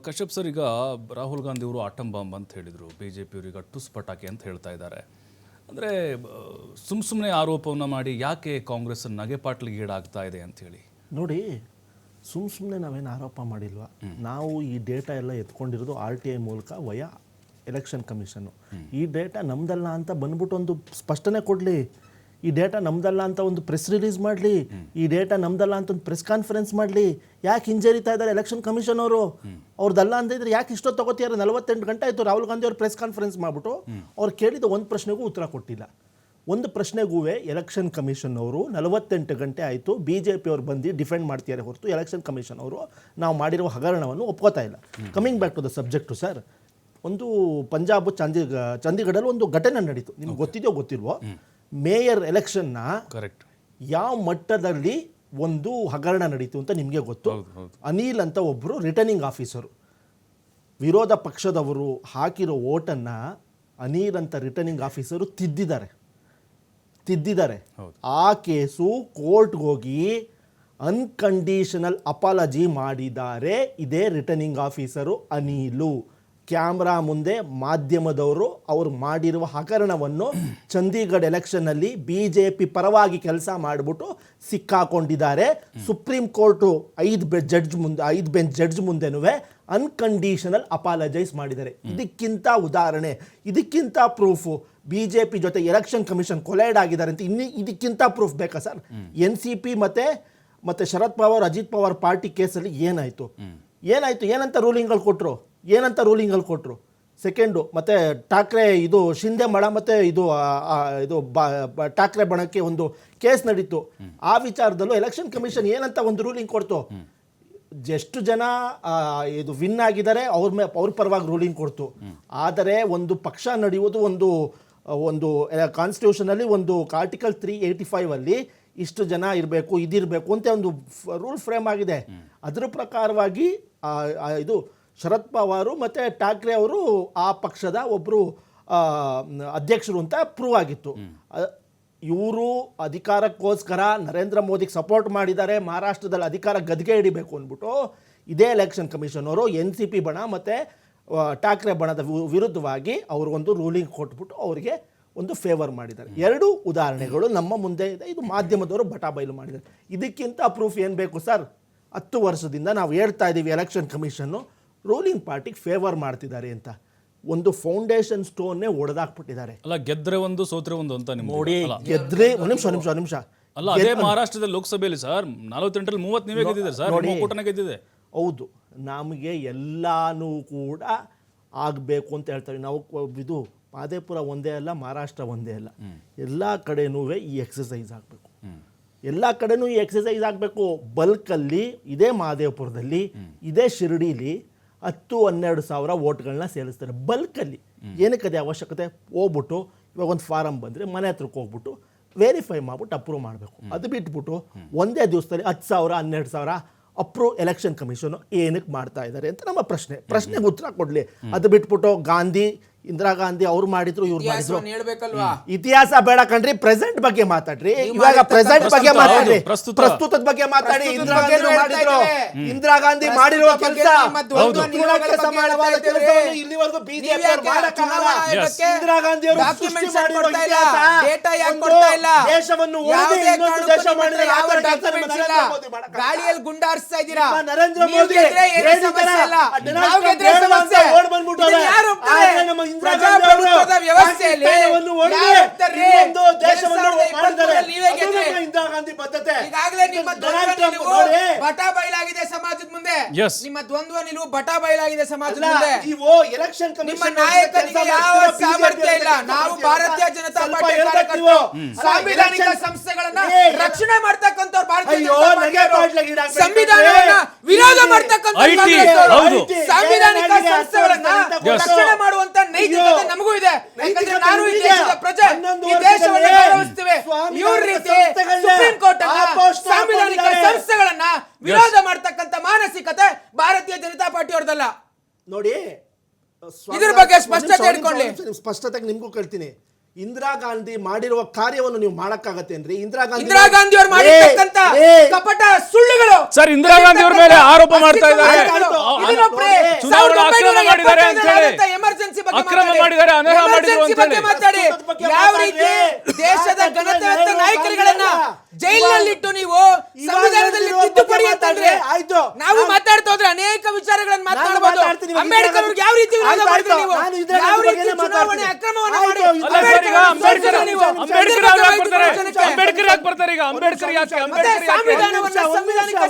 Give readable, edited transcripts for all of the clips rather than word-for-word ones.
Kashyap sir, ಈಗ ರಾಹುಲ್ ಗಾಂಧಿ ಅವರು atom bomb ಅಂತ ಹೇಳಿದರು, ಬಿ ಜೆ ಪಿಯವರೀಗ ಟುಸ್ ಪಟಾಕಿ ಅಂತ ಹೇಳ್ತಾ ಇದ್ದಾರೆ. ಅಂದರೆ ಸುಮ್ಮನೆ ಆರೋಪವನ್ನು ಮಾಡಿ ಯಾಕೆ ಕಾಂಗ್ರೆಸ್ ನಗೆಪಾಟ್ಲಿಗೆ ಈಡಾಗ್ತಾ ಇದೆ ಅಂಥೇಳಿ ನೋಡಿ. ಸುಮ್ಮನೆ ನಾವೇನು ಆರೋಪ ಮಾಡಿಲ್ವಾ. ನಾವು ಈ ಡೇಟಾ ಎಲ್ಲ ಎತ್ಕೊಂಡಿರೋದು RTI ಮೂಲಕ ವಯಾ ಎಲೆಕ್ಷನ್ ಕಮಿಷನ್ನು. ಈ ಡೇಟಾ ನಮ್ದಲ್ಲ ಅಂತ ಬಂದ್ಬಿಟ್ಟು ಒಂದು ಸ್ಪಷ್ಟನೆ ಕೊಡಲಿ. ಈ ಡೇಟಾ ನಮ್ದಲ್ಲ ಅಂತ ಒಂದು ಪ್ರೆಸ್ ರಿಲೀಸ್ ಮಾಡಲಿ. ಈ ಡೇಟಾ ನಮ್ದಲ್ಲ ಅಂತ ಒಂದು ಪ್ರೆಸ್ ಕಾನ್ಫರೆನ್ಸ್ ಮಾಡಲಿ. ಯಾಕೆ ಹಿಂಜರಿತಾ ಇದ್ದಾರೆ ಎಲೆಕ್ಷನ್ ಕಮಿಷನ್ ಅವರು? ಅವ್ರದ್ದಲ್ಲ ಅಂತ ಇದ್ರೆ ಯಾಕೆ ಇಷ್ಟೊತ್ತು ತಗೋತಿದ್ದಾರೆ? 48 ಗಂಟೆ ಆಯಿತು ರಾಹುಲ್ ಗಾಂಧಿ ಅವರು ಪ್ರೆಸ್ ಕಾನ್ಫರೆನ್ಸ್ ಮಾಡಿಬಿಟ್ಟು ಅವ್ರು ಕೇಳಿದ ಒಂದು ಪ್ರಶ್ನೆಗೂ ಉತ್ತರ ಕೊಟ್ಟಿಲ್ಲ. ಒಂದು ಪ್ರಶ್ನೆಗೂ ಎಲೆಕ್ಷನ್ ಕಮಿಷನ್ ಅವರು 48 ಗಂಟೆ ಆಯಿತು BJP ಅವ್ರು ಬಂದು ಡಿಫೆಂಡ್ ಮಾಡ್ತಿದ್ದಾರೆ ಹೊರತು ಎಲೆಕ್ಷನ್ ಕಮಿಷನ್ ಅವರು ನಾವು ಮಾಡಿರುವ ಹಗರಣವನ್ನು ಒಪ್ಕೋತಾ ಇಲ್ಲ. Coming back to the subject sir, ಒಂದು ಪಂಜಾಬ್ ಚಂಡೀಗಢಲ್ಲಿ ಒಂದು ಘಟನೆ ನಡೀತು. ನಿಮ್ಗೆ ಗೊತ್ತಿದೆಯೋ ಗೊತ್ತಿಲ್ವೋ, ಮೇಯರ್ ಎಲೆಕ್ಷನ್ನ ಕರೆಕ್ಟ್ ಯಾವ ಮಟ್ಟದಲ್ಲಿ ಒಂದು ಹಗರಣ ನಡೀತು ಅಂತ ನಿಮಗೆ ಗೊತ್ತು. ಅನಿಲ್ ಅಂತ ಒಬ್ಬರು ರಿಟರ್ನಿಂಗ್ ಆಫೀಸರು, ವಿರೋಧ ಪಕ್ಷದವರು ಹಾಕಿರೋ ಓಟನ್ನು ಅನಿಲ್ ಅಂತ ರಿಟರ್ನಿಂಗ್ ಆಫೀಸರು ತಿದ್ದಿದ್ದಾರೆ. ಆ ಕೇಸು ಕೋರ್ಟ್ಗೆ ಹೋಗಿ ಅನ್ಕಂಡೀಷನಲ್ ಅಪಾಲಜಿ ಮಾಡಿದ್ದಾರೆ ಇದೇ ರಿಟರ್ನಿಂಗ್ ಆಫೀಸರು ಅನಿಲು. ಕ್ಯಾಮ್ರಾ ಮುಂದೆ ಮಾಧ್ಯಮದವರು ಅವರು ಮಾಡಿರುವ ಹಗರಣವನ್ನು ಚಂಡೀಗಢ ಎಲೆಕ್ಷನ್ನಲ್ಲಿ BJP ಪರವಾಗಿ ಕೆಲಸ ಮಾಡಿಬಿಟ್ಟು ಸಿಕ್ಕಾಕೊಂಡಿದ್ದಾರೆ. ಸುಪ್ರೀಂ ಕೋರ್ಟು 5 ಬೆಂಚ್ ಜಡ್ಜ್ ಮುಂದೆನೂ ಅನ್ಕಂಡೀಷನಲ್ ಅಪಾಲಜೈಸ್ ಮಾಡಿದ್ದಾರೆ. ಇದಕ್ಕಿಂತ ಉದಾಹರಣೆ, ಇದಕ್ಕಿಂತ ಪ್ರೂಫು BJP ಜೊತೆ ಎಲೆಕ್ಷನ್ ಕಮಿಷನ್ ಕೊಲೈಡ್ ಆಗಿದ್ದಾರೆ ಅಂತ ಇದಕ್ಕಿಂತ ಪ್ರೂಫ್ ಬೇಕಾ ಸರ್? NCP ಮತ್ತೆ ಶರದ್ ಪವಾರ್ ಅಜಿತ್ ಪವಾರ್ ಪಾರ್ಟಿ ಕೇಸಲ್ಲಿ ಏನಾಯಿತು? ಏನಂತ ರೂಲಿಂಗ್ಗಳು ಕೊಟ್ಟರು? ಸೆಕೆಂಡು, ಮತ್ತು ಠಾಕ್ರೆ ಇದು ಶಿಂದೆ ಮಳ ಮತ್ತು ಇದು ಠಾಕ್ರೆ ಬಣಕ್ಕೆ ಒಂದು ಕೇಸ್ ನಡೀತು. ಆ ವಿಚಾರದಲ್ಲೂ ಎಲೆಕ್ಷನ್ ಕಮಿಷನ್ ಏನಂತ ಒಂದು ರೂಲಿಂಗ್ ಕೊಡ್ತು? ಎಷ್ಟು ಜನ ಇದು ವಿನ್ ಆಗಿದ್ದಾರೆ ಅವ್ರ ಪರವಾಗಿ ರೂಲಿಂಗ್ ಕೊಡ್ತು. ಆದರೆ ಒಂದು ಪಕ್ಷ ನಡೆಯುವುದು ಒಂದು ಕಾನ್ಸ್ಟಿಟ್ಯೂಷನಲ್ಲಿ ಒಂದು ಆರ್ಟಿಕಲ್ 385 ಇಷ್ಟು ಜನ ಇರಬೇಕು, ಇದಿರಬೇಕು ಅಂತ ಒಂದು ರೂಲ್ ಫ್ರೇಮ್ ಆಗಿದೆ. ಅದರ ಪ್ರಕಾರವಾಗಿ ಇದು ಶರದ್ ಪವಾರು ಮತ್ತು ಠಾಕ್ರೆ ಅವರು ಆ ಪಕ್ಷದ ಒಬ್ಬರು ಅಧ್ಯಕ್ಷರು ಅಂತ ಪ್ರೂವ್ ಆಗಿತ್ತು. ಇವರು ಅಧಿಕಾರಕ್ಕೋಸ್ಕರ ನರೇಂದ್ರ ಮೋದಿಗೆ ಸಪೋರ್ಟ್ ಮಾಡಿದ್ದಾರೆ, ಮಹಾರಾಷ್ಟ್ರದಲ್ಲಿ ಅಧಿಕಾರ ಗದ್ಗೆ ಹಿಡಿಬೇಕು ಅಂದ್ಬಿಟ್ಟು ಇದೇ ಎಲೆಕ್ಷನ್ ಕಮಿಷನ್ ಅವರು NCP ಬಣ ಮತ್ತು ಠಾಕ್ರೆ ಬಣದ ವಿರುದ್ಧವಾಗಿ ಅವರು ಒಂದು ರೂಲಿಂಗ್ ಕೊಟ್ಬಿಟ್ಟು ಅವರಿಗೆ ಒಂದು ಫೇವರ್ ಮಾಡಿದ್ದಾರೆ. 2 ಉದಾಹರಣೆಗಳು ನಮ್ಮ ಮುಂದೆ ಇದೆ. ಇದು ಮಾಧ್ಯಮದವರು ಬಟಾಬೈಲು ಮಾಡಿದ್ದಾರೆ. ಇದಕ್ಕಿಂತ ಪ್ರೂಫ್ ಏನು ಬೇಕು ಸರ್? 10 ವರ್ಷದಿಂದ ನಾವು ಹೇಳ್ತಾ ಇದ್ದೀವಿ ಎಲೆಕ್ಷನ್ ಕಮಿಷನ್ನು ರೂಲಿಂಗ್ ಪಾರ್ಟಿಗೆ ಫೇವರ್ ಮಾಡ್ತಿದ್ದಾರೆ ಅಂತ. ಒಂದು ಫೌಂಡೇಶನ್ ಸ್ಟೋನ್ನೇ ಒಡೆದಾಕ್ಬಿಟ್ಟಿದ್ದಾರೆ. ಅಲ್ಲ, ಗೆದ್ರೆ ಒಂದು ಸೋತ್ರೆ ಒಂದು ಅಂತ ನೋಡಿ. ಗೆದ್ರೆ ಒಂದು ನಿಮಿಷ ಅಲ್ಲ, ಅದೇ ಮಹಾರಾಷ್ಟ್ರದಲ್ಲಿ ಲೋಕಸಭೆಯಲ್ಲಿ ಸರ್ 48ರಲ್ಲಿ 30 ನೀವೇ ಗೆದ್ದಿದ್ದಾರೆ ಸರ್, ಕೂಟನ ಗೆದ್ದಿದೆ. ಹೌದು, ನಮಗೆ ಎಲ್ಲಾನು ಕೂಡ ಆಗಬೇಕು ಅಂತ ಹೇಳ್ತಾರೆ ನಾವು. ಇದು ಮಾದೇಪುರ ಒಂದೇ ಅಲ್ಲ, ಮಹಾರಾಷ್ಟ್ರ ಒಂದೇ ಅಲ್ಲ, ಎಲ್ಲ ಕಡೆನೂ ಈ ಎಕ್ಸಸೈಸ್ ಆಗಬೇಕು. ಎಲ್ಲ ಕಡೆನೂ ಈ ಎಕ್ಸಸೈಸ್ ಆಗಬೇಕು. ಬಲ್ಕಲ್ಲಿ ಇದೇ ಮಹದೇವಪುರದಲ್ಲಿ ಇದೇ ಶಿರ್ಡಿಲಿ 10-12 ಸಾವಿರ ವೋಟ್ಗಳನ್ನ ಸೇರಿಸ್ತಾರೆ ಬಲ್ಕಲ್ಲಿ. ಏನಕ್ಕದೇ ಅವಶ್ಯಕತೆ? ಹೋಗ್ಬಿಟ್ಟು ಇವಾಗ ಒಂದು ಫಾರಮ್ ಬಂದರೆ ಮನೆ ಹತ್ರಕ್ಕೆ ಹೋಗ್ಬಿಟ್ಟು ವೆರಿಫೈ ಮಾಡ್ಬಿಟ್ಟು ಅಪ್ರೂವ್ ಮಾಡಬೇಕು. ಅದು ಬಿಟ್ಬಿಟ್ಟು ಒಂದೇ ದಿವಸದಲ್ಲಿ 10,000 12,000 ಅಪ್ರೂವ್ ಎಲೆಕ್ಷನ್ ಕಮಿಷನ್ ಏನಕ್ಕೆ ಮಾಡ್ತಾ ಇದ್ದಾರೆ ಅಂತ ನಮ್ಮ ಪ್ರಶ್ನೆಗೆ ಉತ್ತರ ಕೊಡಲಿ. ಅದು ಬಿಟ್ಬಿಟ್ಟು ಇಂದಿರಾ ಗಾಂಧಿ ಅವ್ರು ಮಾಡಿದ್ರು, ಇವ್ರು ಮಾಡಿದ್ರು. ಇತಿಹಾಸ ಬೇಡ ಕಣ್ರಿ, ಪ್ರೆಸೆಂಟ್ ಬಗ್ಗೆ ಮಾತಾಡ್ರಿ. ಇವಾಗ ಪ್ರೆಸೆಂಟ್ ಬಗ್ಗೆ ಮಾತಾಡ್ರಿ, ಪ್ರಸ್ತುತದ ಬಗ್ಗೆ ಮಾತಾಡಿ. ಇಂದಿರಾ ಗಾಂಧಿ ಮಾಡಿರುವ ಕೆಲಸ ಸಮಾನವಾದ ಕೆಲಸವನ್ನು ಇಲ್ಲಿವರೆಗೂ BJP ಮಾಡಕ್ಕಾಗಲ್ಲ. ಇಂದಿರಾ ಗಾಂಧಿ ಅವರು ಸೃಷ್ಟಿ ಮಾಡಿರುವ ಇತಿಹಾಸ ದೇಶವನ್ನು ಇನ್ನೊಂದು ದೇಶ ಮಾಡಿದ್ರೆ ಗಾಳಿಯಲ್ಲಿ ಗುಂಡಾರಿಸ್ತಾ ಇದ್ದೀರಾ. ನರೇಂದ್ರ ಮೋದಿ ಪ್ರಜಾಪ್ರಭುತ್ವದ ವ್ಯವಸ್ಥೆಯಲ್ಲಿ ಈಗಾಗಲೇ ನಿಮ್ಮ ಬಟಾ ಬಯಲಾಗಿದೆ ಸಮಾಜದ ಮುಂದೆ. ನಿಮ್ಮ ದ್ವಂದ್ವ ನಿಲುವು ಬಟಾ ಬಯಲಾಗಿದೆ ಸಮಾಜದ ಮುಂದೆ. ನಿಮ್ಮ ನಾಯಕನಿಗೆ ಯಾವ ಸಾಮರ್ಥ್ಯ ಇಲ್ಲ. ನಾವು ಭಾರತೀಯ ಜನತಾ ಪಾರ್ಟಿ ಕಾರ್ಯಕರ್ತರು, ಸಾಂವಿಧಾನಿಕ ಸಂಸ್ಥೆಗಳನ್ನ ರಕ್ಷಣೆ ಮಾಡ್ತಕ್ಕಂಥವ್ರು, ಭಾರತೀಯ ಸಂವಿಧಾನವನ್ನ ವಿರೋಧ ಮಾಡ್ತಕ್ಕಂಥವ್ರು, ಸಾಂವಿಧಾನಿಕ ಸಂಸ್ಥೆಗಳನ್ನ ರಕ್ಷಣೆ ಮಾಡುವಂತ ನೈತಿಕತೆ ನಮಗೂ ಇದೆ. ಯಾಕಂದ್ರೆ ನಾನು ಈ ದೇಶದ ಪ್ರಜೆ, ಈ ದೇಶವನ್ನು ಗೌರವಿಸ್ತೇವೆ. ಇವ್ರ ರೀತಿ ಸುಪ್ರೀಂ ಕೋರ್ಟ್ ಸಾಂವಿಧಾನಿಕ ಸಂಸ್ಥೆಗಳನ್ನ ವಿರೋಧ ಮಾಡ್ತಕ್ಕಂಥ ಮಾನಸಿಕತೆ ಭಾರತೀಯ ಜನತಾ ಪಾರ್ಟಿ ಅವ್ರದಲ್ಲ. ನೋಡಿ, ಇದ್ರ ಬಗ್ಗೆ ಸ್ಪಷ್ಟತೆ ಇಟ್ಕೊಳ್ಳಿ. ಸ್ಪಷ್ಟತೆಗೆ ನಿಮ್ಗೂ ಕೇಳ್ತೀನಿ. ಇಂದಿರಾ ಗಾಂಧಿ ಮಾಡಿರುವ ಕಾರ್ಯವನ್ನು ನೀವು ಮಾಡಕ್ಕಾಗತ್ತೇನ್ರಿ? ಇಂದಿರಾ ಗಾಂಧಿ ಅವರು ಮಾಡಿರ್ತಕ್ಕಂತ ಕಪಟ ಸುಳ್ಳುಗಳು ಸರ್, ಇಂದಿರಾ ಗಾಂಧಿ ಅವ್ರ ಮೇಲೆ ಆರೋಪ ಮಾಡ್ತಾ ಇದ್ದಾರೆ, ಚುನಾವಣಾ ಅಕ್ರಮ ಮಾಡಿದ್ದಾರೆ ಅಂತ ಹೇಳಿ, ಎಮರ್ಜೆನ್ಸಿ ಅಕ್ರಮ ಮಾಡಿದ್ದಾರೆ, ಅನರ್ಹ ಮಾಡಿದ್ರು ಅಂತ ಹೇಳಿ ಮಾತಾಡಿ. ಯಾವ ರೀತಿ ದೇಶದ ಘನತೆಯುತ ನಾಯಕರುಗಳನ್ನ ಜೈಲಿನಲ್ಲಿಟ್ಟು ನೀವು ಸಂವಿಧಾನದಲ್ಲಿ ತಿದ್ದುಪಡಿ ಅಂತಂದ್ರೆ ನಾವು ಮಾತಾಡ್ತಾ ಹೋದ್ರೆ ಅನೇಕ ವಿಚಾರಗಳನ್ನು ಮಾತಾಡಬಹುದು. ಅಂಬೇಡ್ಕರ್ ಅವ್ರಿಗೆ ಯಾವ ರೀತಿ ವಿರೋಧ ಮಾಡಿದ್ರು ನೀವು? ಯಾವ ರೀತಿ ಚುನಾವಣೆ ಅಕ್ರಮವನ್ನ ಮಾಡಿ ಅಂಬೇಡ್ಕರ್ ಯಾಕೆ ಬರ್ತಾರೆ ಈಗ? ಅಂಬೇಡ್ಕರ್ ಯಾಕೆ? ಸಂವಿಧಾನಿಕ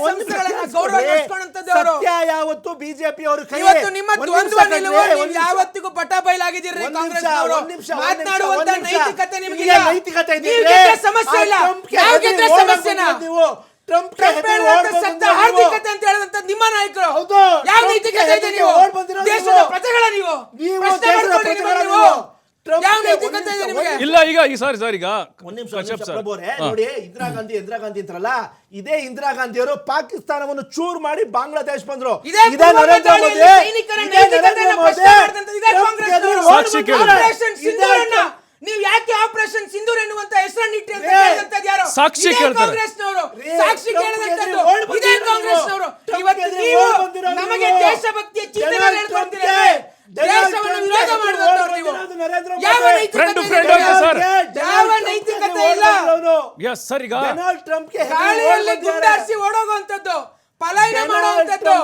ಸಂಸ್ಥೆಗಳನ್ನ ಗೌರವಿಸಿಕೊಂಡಂತದ್ದು ಅವರು. ಸತ್ಯ ಯಾವತ್ತು ಬಿಜೆಪಿ ಅವರು ಕೈ. ಇವತ್ತು ನಿಮ್ಮ ದ್ವಂದ್ವ ನಿಲುವು ನೀವು ಯಾವತ್ತಿಗೂ ಪಟಾಬೈಲಾಗಿದ್ದೀರಿ. ಕಾಂಗ್ರೆಸ್ ಅವರು ಮಾತನಾಡುವಂತ ನೈತಿಕತೆ ನಿಮಗೆ ಇಲ್ಲ. ನೈತಿಕತೆ ಇದೆ, ನೀವು ಗೆದ್ರೆ ಸಮಸ್ಯೆ ಇಲ್ಲ, ನಾವು ಗೆದ್ರೆ ಸಮಸ್ಯೆನಾ? ನೀವು ಟ್ರಂಪ್ ಸತ್ತ ಆರ್ಥಿಕತೆ ಅಂತ ಹೇಳಿದಂತ ನಿಮ್ಮ ನಾಯಕರು ಯಾವ ನೈತಿಕತೆ ಇದೆ? ನೀವು ದೇಶದ ಪ್ರಜೆಗಳ ನೀವು ಪ್ರಶ್ನೆ ಮಾಡ್ಕೊಳ್ಳಿ. ನೀವು ಯಾವ ನೈತಿಕತೆ ಇದೆ ನಿಮಗೆ? ಇಲ್ಲ ಈಗ ಸರ್ ಈಗ ಒಂದ್ ನಿಮಿಷ ಪ್ರಭು ಅವರೇ, ನೋಡಿ ಇಂದಿರಾ ಗಾಂಧಿ ಅಂತಾರಲ್ಲ, ಇದೇ ಇಂದಿರಾ ಗಾಂಧಿ ಅವರು ಪಾಕಿಸ್ತಾನವನ್ನು ಚೂರ್ ಮಾಡಿ ಬಾಂಗ್ಲಾದೇಶ್ ಬಂದ್ರು. ಇದೇ ನರೇಂದ್ರ ಮೋದಿ ನೀವು ಯಾಕೆ ಆಪರೇಷನ್ ಸಿಂಧೂರ್ ಎನ್ನುವಂತ ಹೆಸರನ್ನು ಇಟ್ಟಿ ಅಂತ ಹೇಳಿದಂತದ್ದು ಯಾರು? ಸಾಕ್ಷಿ ಕೇಳ್ತಾರೆ. ಕಾಂಗ್ರೆಸ್ನವರು ಸಾಕ್ಷಿ ಕೇಳಿದಂತದ್ದು ಇದೇ ಕಾಂಗ್ರೆಸ್ನವರು. ಇವತ್ತು ನೀವು ನಮಗೆ ದೇಶಭಕ್ತಿಯ ಚಿಹ್ನೆಗಳನ್ನು ಹೇಳ್ಕೊಡ್ತೀರಿ, ದೇಶವನ್ನು ವಿರೋಧ ಮಾಡುವಂತವರು ನೀವು. ಯಾವ ನೈತಿಕತೆ ಇಲ್ಲ. ಸರ್ ಈಗ ಡೊನಾಲ್ಡ್ ಟ್ರಂಪ್ಗೆ ಗಾಳಿಯಲ್ಲಿ ಗುಂಡಾರಿಸಿ ಓಡೋಗುವಂತದ್ದು, ಪಲಾಯನ ಮಾಡುವಂತದ್ದು.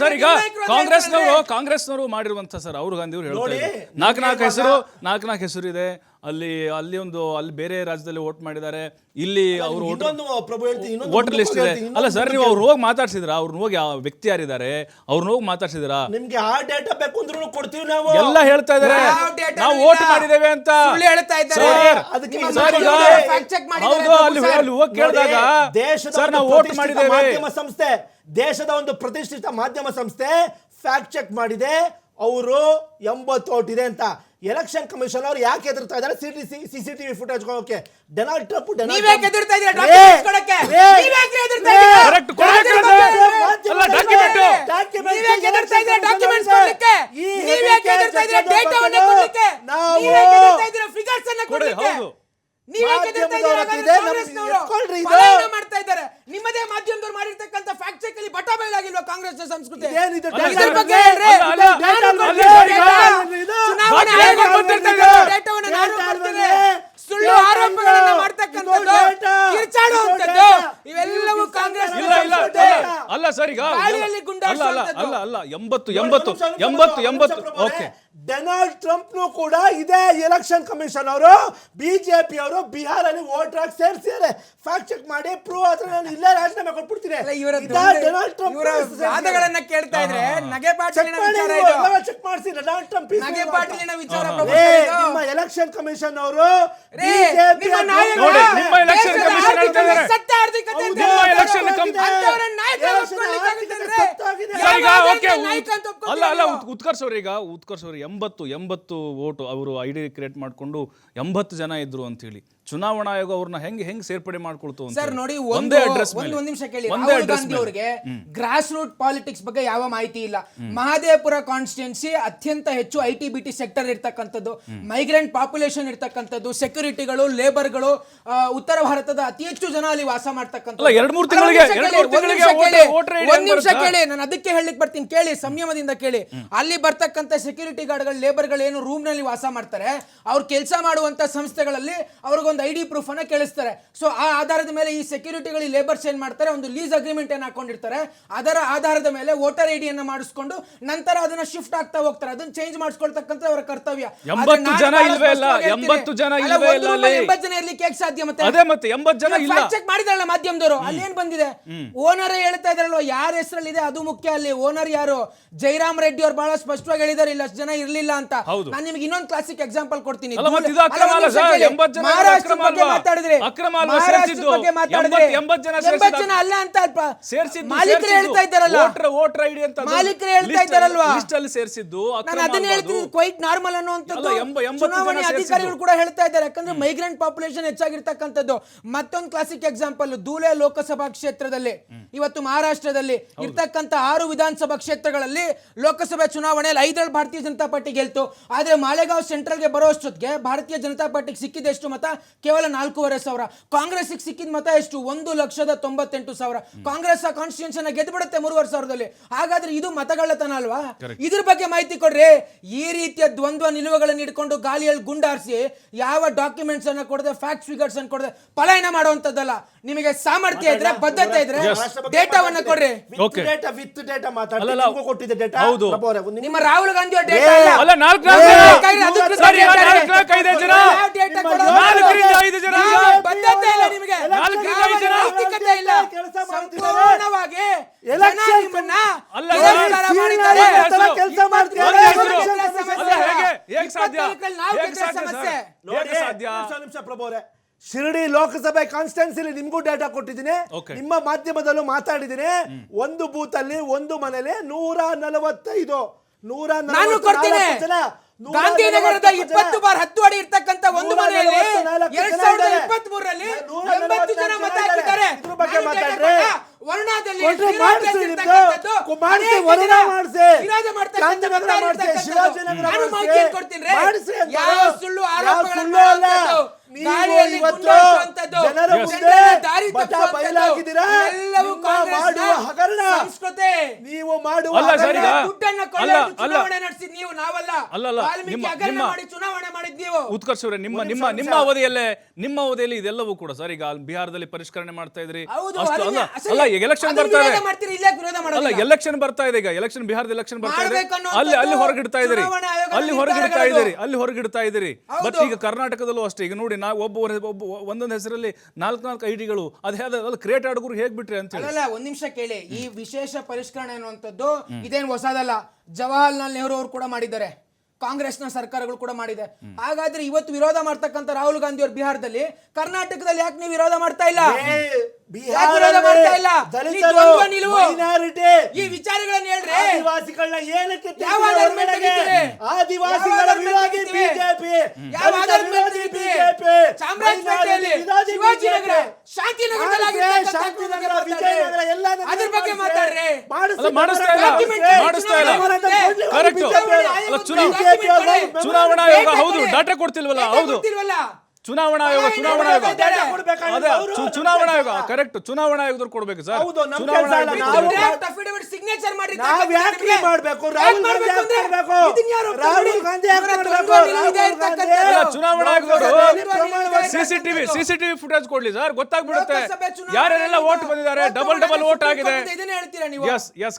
ಸರ್ ಈಗ ಕಾಂಗ್ರೆಸ್ನವರು ಮಾಡಿರುವಂತ ಸರ್ ರಾಹುಲ್ ಗಾಂಧಿ ಅವರು ಹೇಳ್ತಾರೆ, ನಾಲ್ಕು ಹೆಸರು ಇದೆ. ಅಲ್ಲಿ ಬೇರೆ ರಾಜ್ಯದಲ್ಲಿ ವೋಟ್ ಮಾಡಿದ್ದಾರೆ, ಇಲ್ಲಿ ಅವರು ವೋಟರ್ ಲಿಸ್ಟ್ ಇದೆ. ಅಲ್ಲ ಸರ್, ನೀವು ಅವ್ರು ಹೋಗಿ ಮಾತಾಡ್ಸಿದ್ರ? ಅವ್ರನ್ನ ಹೋಗಿ ವ್ಯಕ್ತಿ ಯಾರಿದ್ದಾರೆ ಅವ್ರನ್ನ ಹೋಗಿ ಮಾತಾಡ್ಸಿದ್ರ? ನಿಮ್ಗೆ ಆ ಡೇಟಾ ಬೇಕು ಅಂದ್ರೂ ಕೊಡ್ತೀವಿ ನಾವು. ಎಲ್ಲ ಹೇಳ್ತಾ ಇದಾರೆ ನಾವು ವೋಟ್ ಮಾಡಿದ್ದೇವೆ ಅಂತ. ಹೌದು, ಅಲ್ಲಿ ಹೋಗಿ ಕೇಳಿದಾಗ ಸರ್ ನಾವು ವೋಟ್ ಮಾಡಿದ್ದೇವೆ. ಮಾಧ್ಯಮ ಸಂಸ್ಥೆ, ದೇಶದ ಒಂದು ಪ್ರತಿಷ್ಠಿತ ಮಾಧ್ಯಮ ಸಂಸ್ಥೆ ಫ್ಯಾಕ್ಟ್ ಚೆಕ್ ಮಾಡಿದೆ, ಅವರು 80 ವೋಟ್ ಇದೆ ಅಂತ. ಎಲೆಕ್ಷನ್ ಕಮಿಷನ್ ಅವರು ಯಾಕೆ ಹೆದರ್ತಾ ಇದ್ದಾರೆ? ಸಿಸಿಟಿವಿ ಫುಟೇಜ್ ಕೊಡೋಕೆ. ಡೊನಾಲ್ಡ್ ಟ್ರಂಪ್ ನಿಮ್ಮದೇ ಮಾಧ್ಯಮದವರು ಮಾಡಿರ್ತಕ್ಕಂಥ ಫ್ಯಾಕ್ಟ್ ಚೆಕ್ ಅಲ್ಲಿ ಬಟಾ ಬಯಲಾಗಿಲ್ವಾ ಕಾಂಗ್ರೆಸ್ ಸಂಸ್ಕೃತಿ? ಸುಳ್ಳು ಆರೋಪಗಳನ್ನು ಮಾಡ್ತಕ್ಕಂಥದ್ದು, ಕಿರ್ಚಾಡುವಂಥದ್ದು, ಇವೆಲ್ಲವೂ ಕಾಂಗ್ರೆಸ್. ಅಲ್ಲ ಸರ್ ಈಗ ಅಲ್ಲ 80 ಓಕೆ. ಡೊನಾಲ್ಡ್ ಟ್ರಂಪ್ ಕೂಡ ಇದೇ ಎಲೆಕ್ಷನ್ ಕಮಿಷನ್ ಅವರು ಬಿಜೆಪಿ ಅವರು ಬಿಹಾರಲ್ಲಿ ವೋಟರ್ ಆಗಿ ಸೇರಿಸಿದ್ದಾರೆ. ಫ್ಯಾಕ್ಟ್ ಚೆಕ್ ಮಾಡಿ ಪ್ರೂವ್ ಆದ್ರೆ ನಾನು ಇಲ್ಲೇ ರಾಜೀನಾಮೆ ಕೊಟ್ಬಿಡ್ತೀನಿ. ಡೊನಾಲ್ಡ್ ಟ್ರಂಪ್ ವಾದಗಳನ್ನ ಕೇಳ್ತಾ ಇದ್ರೆ ನಗೆ ಪಾಟೀಲಿನ ವಿಚಾರ ಇದು. ಚೆಕ್ ಮಾಡಿಸಿ ಡೊನಾಲ್ಡ್ ಟ್ರಂಪ್ ನಗೆ ಪಾಟೀಲಿನ ವಿಚಾರ. ನಿಮ್ಮ ಎಲೆಕ್ಷನ್ ಕಮಿಷನ್ ಅವರು ನಿಮ್ಮ ಎಲೆಕ್ಷನ್ ಕಮಿಷನ್ ಹೇಳ್ತಾ ಇದ್ದಾರೆ ಸತ್ಯ ಆರ್ಥಿಕತೆ ಅಂತ ಉತ್ಕರ್ಷ್ ಅವ್ರು 80 ವೋಟ್ ಅವರು ಐಡಿ ಕ್ರಿಯೇಟ್ ಮಾಡ್ಕೊಂಡು 80 ಜನ ಇದ್ರು ಅಂತ ಹೇಳಿ ಚುನಾವಣಾ ಆಯೋಗ ಅವ್ರನ್ನ ಹೆಂಗ್ ಸೇರ್ಪಡೆ ಮಾಡ್ಕೊಳ್ತು ಅಂತ. ಸರ್ ನೋಡಿ, ಒಂದ್ ನಿಮಿಷ ಕೇಳಿ. ರಾಹುಲ್ ಗಾಂಧಿ ಅವರಿಗೆ ಗ್ರಾಸ್ ರೂಟ್ ಪಾಲಿಟಿಕ್ಸ್ ಬಗ್ಗೆ ಯಾವ ಮಾಹಿತಿ ಇಲ್ಲ. ಮಹದೇವಪುರ ಕಾನ್ಸ್ಟಿಟ್ಯೂನ್ಸಿ ಅತ್ಯಂತ ಹೆಚ್ಚು ITBT ಸೆಕ್ಟರ್ ಇರ್ತಕ್ಕಂಥದ್ದು, ಮೈಗ್ರೆಂಟ್ ಪಾಪ್ಯುಲೇಷನ್ ಇರ್ತಕ್ಕಂಥದ್ದು, ಸೆಕ್ಯೂರಿಟಿಗಳು, ಲೇಬರ್ಗಳು, ಉತ್ತರ ಭಾರತದ ಅತಿ ಹೆಚ್ಚು ಜನ ಅಲ್ಲಿ ವಾಸ ಮಾಡ್ತಕ್ಕಂಥದ್ದು. ಒಂದ್ ನಿಮಿಷ ಕೇಳಿ, ನಾನು ಅದಕ್ಕೆ ಹೇಳಲಿಕ್ಕೆ ಬರ್ತೀನಿ, ಕೇಳಿ, ಸಂಯಮದಿಂದ ಕೇಳಿ. ಅಲ್ಲಿ ಬರ್ತಕ್ಕಂಥ ಸೆಕ್ಯೂರಿಟಿ ಗಾರ್ಡ್ಗಳು, ಲೇಬರ್ಗಳು ಏನು ರೂಮ್ ನಲ್ಲಿ ವಾಸ ಮಾಡ್ತಾರೆ, ಅವ್ರು ಕೆಲಸ ಮಾಡುವಂತ ಸಂಸ್ಥೆಗಳಲ್ಲಿ ಅವ್ರಿಗೊಂದು ID ಪ್ರೂಫ್ ಅನ್ನ ಕೇಳಿಸ್ತಾರೆ. ಸೊ ಆ ಆಧಾರದ ಮೇಲೆ ಈ ಸೆಕ್ಯೂರಿಟಿಗಳು, ಲೇಬರ್ಸ್ ಏನ್ ಮಾಡ್ತಾರೆ, ಒಂದು ಲೀಸ್ ಅಗ್ರಿಮೆಂಟ್ ಏನ್ ಹಾಕೊಂಡಿರ್ತಾರೆ, ಅದರ ಆಧಾರದ ಮೇಲೆ ವೋಟರ್ ID ಅನ್ನ ಮಾಡಿಸ್ಕೊಂಡು ನಂತರ ಅದನ್ನ ಶಿಫ್ಟ್ ಆಗ್ತಾ ಹೋಗ್ತಾರೆ. ಅದನ್ನ ಚೇಂಜ್ ಮಾಡಿಸ್ಕೊಳ್ತಕ್ಕಂಥ ಅವರ ಕರ್ತವ್ಯ. 80 ಜನ ಇಲ್ವೇ ಇಲ್ಲ 80 ಜನ ಇರ್ಲಿಕ್ಕೆ ಹೇಗೆ ಸಾಧ್ಯ? ಮತ್ತೆ 80 ಜನ ಇಲ್ಲ. ಚೆಕ್ ಮಾಡಿದ್ರಲ್ಲ ಮಾಧ್ಯಮದವರು, ಅಲ್ಲಿ ಏನ್ ಬಂದಿದೆ? ಓನರ್ ಹೇಳ್ತಾ ಇದ್ರಲ್ವ, ಯಾರ ಹೆಸರಲ್ಲಿ ಇದೆ ಅದು ಮುಖ್ಯ. ಅಲ್ಲಿ ಓನರ್ ಯಾರು? ಜೈರಾಮ್ ರೆಡ್ಡಿ ಅವರು ಬಹಳ ಸ್ಪಷ್ಟವಾಗಿ ಹೇಳಿದಾರೆ, ಇಲ್ಲ ಅಷ್ಟು ಜನ ಇರ್ಲಿಲ್ಲ ಅಂತ. ನಾನು ನಿಮ್ಗೆ ಇನ್ನೊಂದು ಕ್ಲಾಸಿಕ್ ಎಕ್ಸಾಂಪಲ್ ಕೊಡ್ತೀನಿ. ಮಹಾರಾಷ್ಟ್ರ ಅಕ್ರಮ ಬಗ್ಗೆ ಅಲ್ವಾ? ಮಾತಾಡಿದ್ರಿ, ಅಕ್ರಮ ಅಲ್ವಾ ಮಹಾರಾಷ್ಟ್ರ ಸೇರ್ಸಿದ್ದು? ಬಗ್ಗೆ ಮಾತಾಡಿದ್ರಿ. 80 ಜನ 80 ಜನ ಅಲ್ಲ ಅಂತ ಸೇರ್ಸಿದ್ದು ಮಾಲೀಕರು ಹೇಳ್ತಾ ಇದ್ದಾರಲ್ಲ, ವೋಟರ್ ಐಡಿ ಅಂತ ಮಾಲೀಕರು ಹೇಳ್ತಾ ಇದ್ದಾರಲ್ವಾ, ಲಿಸ್ಟ್ ಅಲ್ಲಿ ಸೇರಿಸಿದ್ದು ನಾನು ಅದನ್ನ ಹೇಳ್ತೀನಿ, ಕ್ವೈಟ್ ನಾರ್ಮಲ್ ಅನ್ನುವಂಥದ್ದು ಅಲ್ಲ, 80 ಚುನಾವಣೆ ಜನ ಅಧಿಕಾರಿಗಳು ಕೂಡ ಹೇಳ್ತಾ ಇದ್ದಾರೆ. ಯಾಕಂದ್ರೆ ಮೈಗ್ರೆಂಟ್ ಪಾಪ್ಯುಲೇಷನ್ ಹೆಚ್ಚಾಗಿರ್ತಕ್ಕಂಥದ್ದು. ಮತ್ತೊಂದು ಕ್ಲಾಸಿಕ್ ಎಕ್ಸಾಂಪಲ್, ಧೂಲೆ ಲೋಕಸಭಾ ಕ್ಷೇತ್ರದಲ್ಲಿ ಇವತ್ತು ಮಹಾರಾಷ್ಟ್ರದಲ್ಲಿ ಇರ್ತಕ್ಕಂಥ 6 ವಿಧಾನಸಭಾ ಕ್ಷೇತ್ರಗಳಲ್ಲಿ ಲೋಕಸಭೆ ಚುನಾವಣೆಯಲ್ಲಿ 5 ಭಾರತೀಯ ಜನತಾ ಪಾರ್ಟಿ ಗೆಲ್ತು. ಆದ್ರೆ ಮಾಳೆಗಾಂವ್ ಸೆಂಟ್ರಲ್ಗೆ ಬರೋಷ್ಟೊತ್ತಿಗೆ ಭಾರತೀಯ ಜನತಾ ಪಾರ್ಟಿಗೆ ಸಿಕ್ಕಿದ ಎಷ್ಟು ಮತ? ಕೇವಲ 4,500. ಕಾಂಗ್ರೆಸ್ ಸಿಕ್ಕಿದ ಮತ ಎಷ್ಟು? 1,98,000. ಕಾಂಗ್ರೆಸ್ ಆ ಕಾನ್ಸ್ಟಿಟ್ಯೂನ್ಷನ್ ಗೆದ್ದು ಬಿಡುತ್ತೆ 3,500ದಲ್ಲಿ. ಹಾಗಾದ್ರೆ ಇದು ಮತಗಳ್ಳತನ ಅಲ್ವಾ? ಇದ್ರ ಬಗ್ಗೆ ಮಾಹಿತಿ ಕೊಡ್ರಿ. ಈ ರೀತಿಯ ದ್ವಂದ್ವ ನಿಲುವುಗಳನ್ನು ಇಟ್ಕೊಂಡು ಗಾಳಿಯಲ್ಲಿ ಗುಂಡಾರಿಸಿ ಯಾವ ಡಾಕ್ಯುಮೆಂಟ್ಸ್ ಅನ್ನ ಕೊಡದೆ, ಫ್ಯಾಕ್ಟ್ ಫಿಗರ್ಸ್ ಅನ್ನು ಕೊಡದೆ ಪಲಾಯನ ಮಾಡುವಂತದ್ದಲ್ಲ. ನಿಮಗೆ ಸಾಮರ್ಥ್ಯ ಇದ್ರೆ, ಬದ್ಧತೆ ಇದ್ರೆ ಡೇಟಾವನ್ನ ಕೊಡ್ರಿ. ವಿತ್ ಡೇಟಾ ಮಾತಾಡ್ತೀನಿ, ಕೊಟ್ಟಿದ್ದೆ ಡೇಟಾ. ನಿಮ್ಮ ರಾಹುಲ್ ಗಾಂಧಿ ಅವ್ರ ಡೇಟಾ ಇಲ್ಲ. ಅಲ್ಲ, 4 ಸರಿ, ನಾಲ್ಕು 5 ಜನ, ಯಾವ ಡೇಟಾ ಕೊಡೋದು? 4ರಿಂದ 5 ಜನ, ಬದ್ಧತೆ ಇಲ್ಲ ನಿಮಗೆ, 4ರಿಂದ 5 ಜನ, ನೈತಿಕತೆ ಇಲ್ಲ. ಸಂಪೂರ್ಣವಾಗಿ ಎಲೆಕ್ಷನ್ ನಿಮ್ಮನ್ನ ಅಲ್ಲ, ತಿರಸ್ಕಾರ ಮಾಡಿದ್ದಾರೆ. ಕೆಲಸ ಮಾಡ್ತಾರೆ. ಅಲ್ಲ, ಹೇಗೆ ಸಾಧ್ಯ? ಸಮಸ್ಯೆ ಹೇಗೆ ಸಾಧ್ಯ? ನಿಮಿಷ ಪ್ರಭು ಅವರೇ, ಶಿರಡಿ ಲೋಕಸಭೆ ಕಾನ್ಸ್ಟಿಟ್ಯೂನ್ಸಿಲಿ ನಿಮ್ಗೂ ಡೇಟಾ ಕೊಟ್ಟಿದ್ದೀನಿ, ನಿಮ್ಮ ಮಾಧ್ಯಮದಲ್ಲೂ ಮಾತಾಡಿದ್ದೀನಿ. ಒಂದು ಬೂತ್ ಅಲ್ಲಿ, ಒಂದು ಮನೇಲಿ 145 ನಾನು ಕೊಡ್ತೀನಿ. ಗಾಂಧಿನಗರದ 20 ಬಾರ್ 10 ಅಡಿ ಇರ್ತಕ್ಕಂಥ ಒಂದು ಮನೆಯಲ್ಲಿ 2023ರಲ್ಲಿ 80 ಜನ ಮತ ಹಾಕಿದ್ದಾರೆ. ವರ್ಣದಲ್ಲಿ ಯಾವ ಸುಳ್ಳು ಆರೋಪಗಳನ್ನು ಸಂಸ್ಕೃತಿ ನೀವು ಮಾಡುವ ದುಡ್ಡನ್ನ ಕೊಳ್ಳಲು ಚುನಾವಣೆ ನಡೆಸಿದ್ ನೀವು, ನಾವಲ್ಲ. ವಾಲ್ಮೀಕಿ ಹಗರಣ ಮಾಡಿ ಚುನಾವಣೆ ಮಾಡಿದ್ ನೀವು. ಉತ್ಕರ್ಷ್ ಅವರೇ, ನಿಮ್ಮ ಅವಧಿಯಲ್ಲಿ ಇದೆಲ್ಲವೂ ಕೂಡ ಸರ್, ಈಗ ಬಿಹಾರದಲ್ಲಿ ಪರಿಷ್ಕರಣೆ ಮಾಡ್ತಾ ಇದ್ರಿ. ಅಲ್ಲ, ಈಗ ಎಲೆಕ್ಷನ್ ಬರ್ತಾ ಇದೆ. ಅಲ್ಲ, ಎಲೆಕ್ಷನ್ ಬರ್ತಾ ಇದೆ. ಈಗ ಎಲೆಕ್ಷನ್, ಬಿಹಾರದ ಎಲೆಕ್ಷನ್ ಬರ್ತಾ ಇದೆ. ಅಲ್ಲಿ ಹೊರಗಿಡ್ತಾ ಇದ್ದೀರಿ, ಅಲ್ಲಿ ಹೊರಗಿಡ್ತಾ ಇದ್ದೀರಿ. ಮತ್ತೆ ಈಗ ಕರ್ನಾಟಕದಲ್ಲೂ ಅಷ್ಟೇ. ಈಗ ನೋಡಿ, ನಾವು ಒಂದೊಂದು ಹೆಸರಲ್ಲಿ 4 ಐಡಿಗಳು ಅದು ಕ್ರಿಯೇಟ್ ಆಡೋರು ಹೇಗ್ ಬಿಟ್ರಿ ಅಂತ ಹೇಳಿ. ಅಲ್ಲ, ಒಂದ್ ನಿಮಿಷ ಕೇಳಿ. ಈ ವಿಶೇಷ ಪರಿಷ್ಕರಣೆ ಅನ್ನುವಂಥದ್ದು ಇದೇನು ಹೊಸದಲ್ಲ. ಜವಾಹರ್ಲಾಲ್ ನೆಹರು ಅವರು ಕೂಡ ಮಾಡಿದ್ದಾರೆ, ಕಾಂಗ್ರೆಸ್ನ ಸರ್ಕಾರಗಳು ಕೂಡ ಮಾಡಿದೆ. ಹಾಗಾದ್ರೆ ಇವತ್ತು ವಿರೋಧ ಮಾಡ್ತಕ್ಕಂಥ ರಾಹುಲ್ ಗಾಂಧಿ ಅವರು ಬಿಹಾರದಲ್ಲಿ, ಕರ್ನಾಟಕದಲ್ಲಿ ಯಾಕೆ ನೀವು ವಿರೋಧ ಮಾಡ್ತಾ ಇಲ್ಲ? ಈ ವಿಚಾರಗಳನ್ನ ಹೇಳ್ರಿ. ಆದಿವಾಸಿಗಳನ್ನ ಏನಕ್ಕೆ ಯಾವ ಆಧಾರದ ಮೇಲೆ ತೆಗಿತೀರಿ? ಆದಿವಾಸಿಗಳ ವಿರೋಧಿ ಬಿಜೆಪಿ, ಯಾವ ಆಧಾರದ ಮೇಲೆ ತೆಗಿತೀರಿ? ಚಾಮರಾಜಪೇಟೆಯಲ್ಲಿ, ಶಿವಾಜಿನಗರ, ಶಾಂತಿನಗರ, ವಿಜಯನಗರ ಎಲ್ಲ ಅದ್ರ ಬಗ್ಗೆ ಮಾತಾಡ್ರಿ. ಮಾಡಿಸ್ತಾ ಇಲ್ಲ. ಕರೆಕ್ಟ್. ಚುನಾವಣಾ ಆಯೋಗ ಹೌದು ಡಾಟಾ ಕೊಡ್ತಿಲ್ವಲ್ಲ? ಹೌದು, ಚುನಾವಣಾ ಆಯೋಗ ಕರೆಕ್ಟ್. ಚುನಾವಣಾ ಆಯೋಗದವ್ರು ಕೊಡ್ಬೇಕು ಸರ್. ಸಿಗ್ನೇಚರ್ ಮಾಡಿ ಚುನಾವಣಾ ಆಯೋಗದವರು ಸಿಸಿಟಿವಿ ಫುಟೇಜ್ ಕೊಡ್ಲಿ ಸರ್, ಗೊತ್ತಾಗ್ಬಿಡುತ್ತೆ ಯಾರೆಲ್ಲ ವೋಟ್ ಬಂದಿದ್ದಾರೆ. ಡಬಲ್ ವೋಟ್ ಆಗಿದೆ. ಇದನ್ನ ಹೇಳ್ತೀರಾ ನೀವು? ಎಸ್